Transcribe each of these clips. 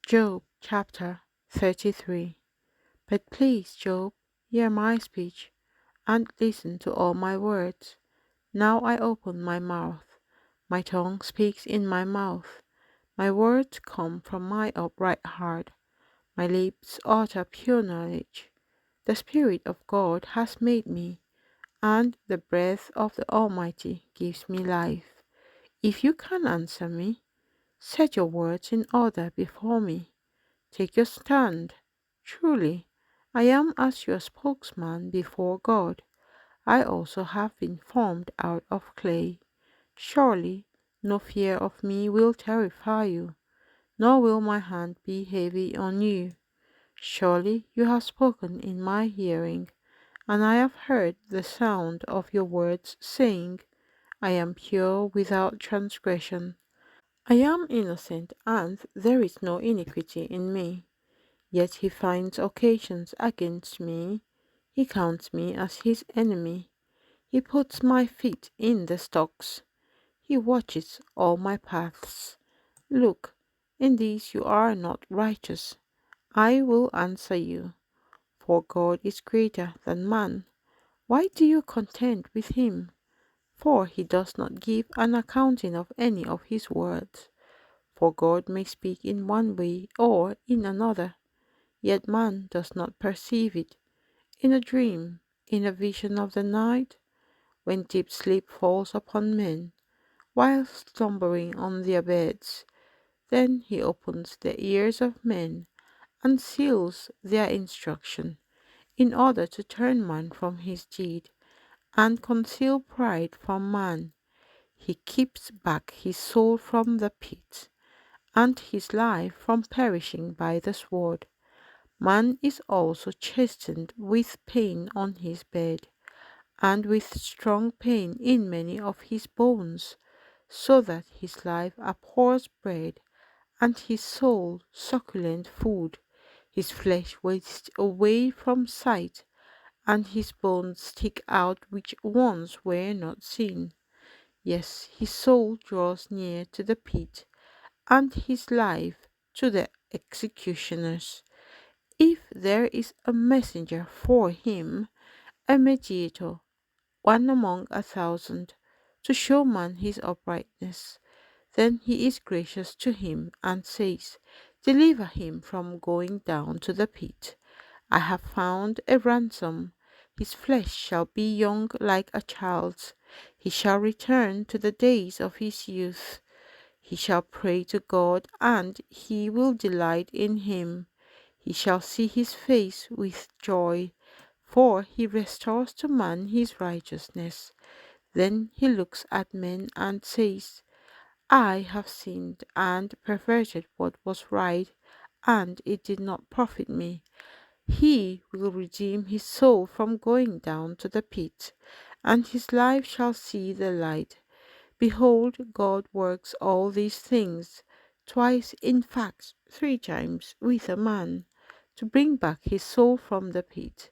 Job chapter 33. But please, Job, hear my speech, and listen to all my words. Now I open my mouth, my tongue speaks in my mouth. My words come from my upright heart, my lips utter pure knowledge. The Spirit of God has made me, and the breath of the Almighty gives me life. If you can answer me, set your words in order before me. Take your stand. Truly, I am as your spokesman before God. I also have been formed out of clay. Surely, no fear of me will terrify you, nor will my hand be heavy on you. Surely you have spoken in my hearing, and I have heard the sound of your words, saying, I am pure without transgression. I am innocent, and there is no iniquity in me. Yet he finds occasions against me. He counts me as his enemy. He puts my feet in the stocks. He watches all my paths. Look, in these you are not righteous. I will answer you. For God is greater than man. Why do you contend with him? For he does not give an accounting of any of his words. For God may speak in one way or in another, yet man does not perceive it. In a dream, in a vision of the night, when deep sleep falls upon men, while slumbering on their beds, then he opens the ears of men and seals their instruction, in order to turn man from his deed, and conceal pride from man. He keeps back his soul from the pit, and his life from perishing by the sword. Man is also chastened with pain on his bed, and with strong pain in many of his bones, so that his life abhors bread, and his soul succulent food. His flesh wastes away from sight, and his bones stick out which once were not seen. Yes, his soul draws near to the pit, and his life to the executioners. If there is a messenger for him, a mediator, one among 1,000, to show man his uprightness, then he is gracious to him and says, Deliver him from going down to the pit. I have found a ransom. His flesh shall be young like a child's. He shall return to the days of his youth. He shall pray to God, and he will delight in him. He shall see his face with joy, for he restores to man his righteousness. Then he looks at men and says, I have sinned and perverted what was right, and it did not profit me. He will redeem his soul from going down to the pit, and his life shall see the light. Behold, God works all these things, twice, in fact, 3 times, with a man, to bring back his soul from the pit,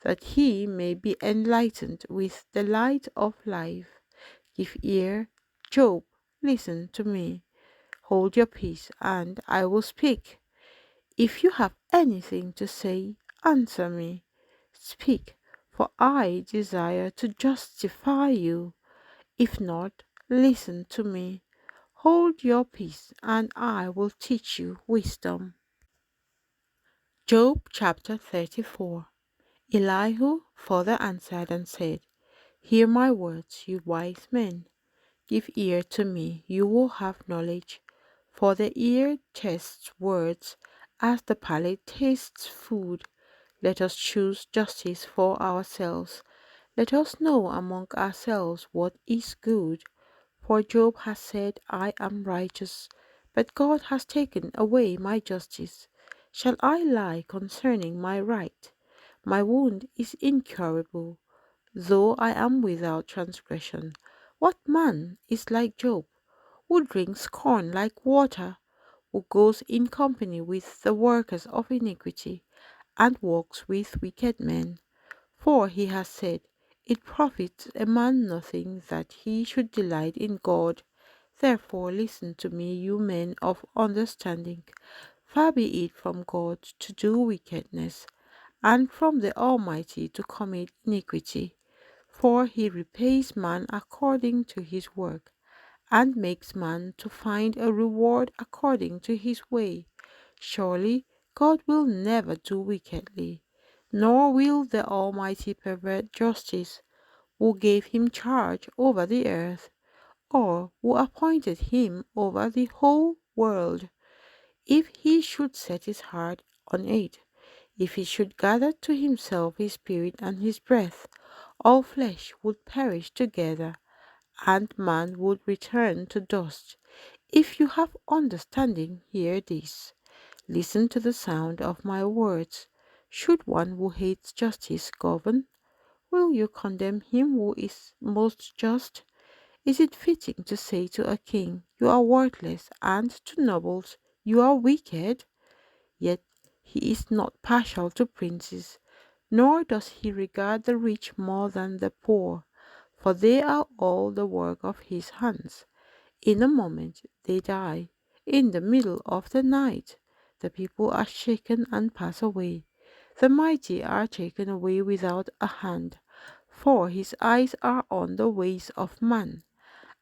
that he may be enlightened with the light of life. Give ear, Job, listen to me. Hold your peace, and I will speak. If you have anything to say, answer me. Speak, for I desire to justify you. If not, listen to me. Hold your peace, and I will teach you wisdom. Job chapter 34. Elihu further answered and said, Hear my words, you wise men. Give ear to me, you will have knowledge. For the ear tastes words, as the palate tastes food. Let us choose justice for ourselves. Let us know among ourselves what is good. For Job has said, I am righteous, but God has taken away my justice. Shall I lie concerning my right? My wound is incurable, though I am without transgression. What man is like Job, who drinks corn like water, who goes in company with the workers of iniquity, and walks with wicked men? For he has said, It profits a man nothing that he should delight in God. Therefore listen to me, you men of understanding. Far be it from God to do wickedness, and from the Almighty to commit iniquity. For he repays man according to his work, and makes man to find a reward according to his way. Surely God will never do wickedly, nor will the Almighty pervert justice, who gave him charge over the earth, or who appointed him over the whole world. If he should set his heart on it, if he should gather to himself his spirit and his breath, all flesh would perish together, and man would return to dust. If you have understanding, hear this. Listen to the sound of my words. Should one who hates justice govern? Will you condemn him who is most just? Is it fitting to say to a king, "You are worthless," and to nobles, "You are wicked"? Yet he is not partial to princes, nor does he regard the rich more than the poor, for they are all the work of his hands. In a moment they die. In the middle of the night the people are shaken and pass away. The mighty are taken away without a hand, for his eyes are on the ways of man,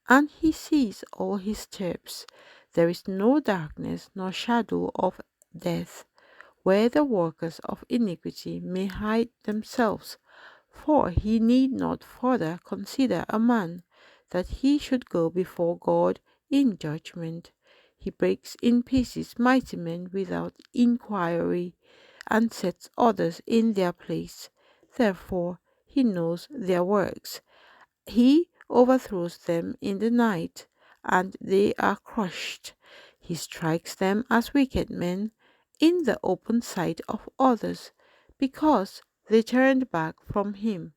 and he sees all his steps. There is no darkness nor shadow of death, where the workers of iniquity may hide themselves. For he need not further consider a man, that he should go before God in judgment. He breaks in pieces mighty men without inquiry, and sets others in their place. Therefore he knows their works. He overthrows them in the night, and they are crushed. He strikes them as wicked men in the open sight of others, because they turned back from him,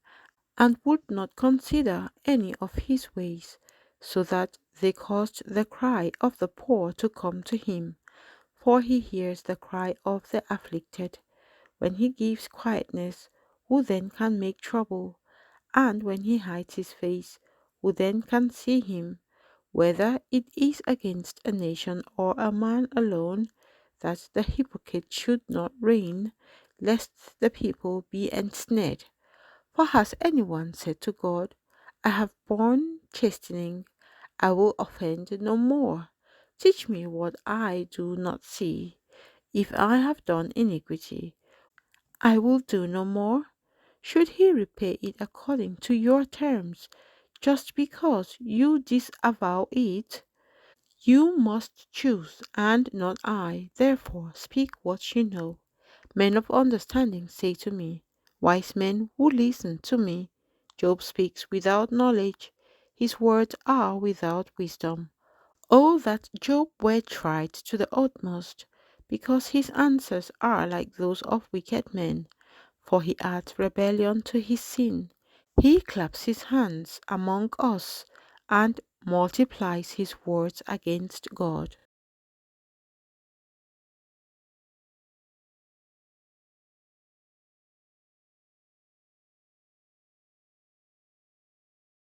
and would not consider any of his ways, so that they caused the cry of the poor to come to him. For he hears the cry of the afflicted. When he gives quietness, who then can make trouble? And when he hides his face, who then can see him? Whether it is against a nation or a man alone, that the hypocrite should not reign, lest the people be ensnared. For has anyone said to God, "I have borne chastening, I will offend no more"? Teach me what I do not see. If I have done iniquity, I will do no more. Should he repay it according to your terms, just because you disavow it? You must choose, and not I. Therefore speak what you know. Men of understanding say to me, wise men who listen to me, Job speaks without knowledge, his words are without wisdom. Oh, that Job were tried to the utmost, because his answers are like those of wicked men. For he adds rebellion to his sin. He claps his hands among us, and multiplies his words against God.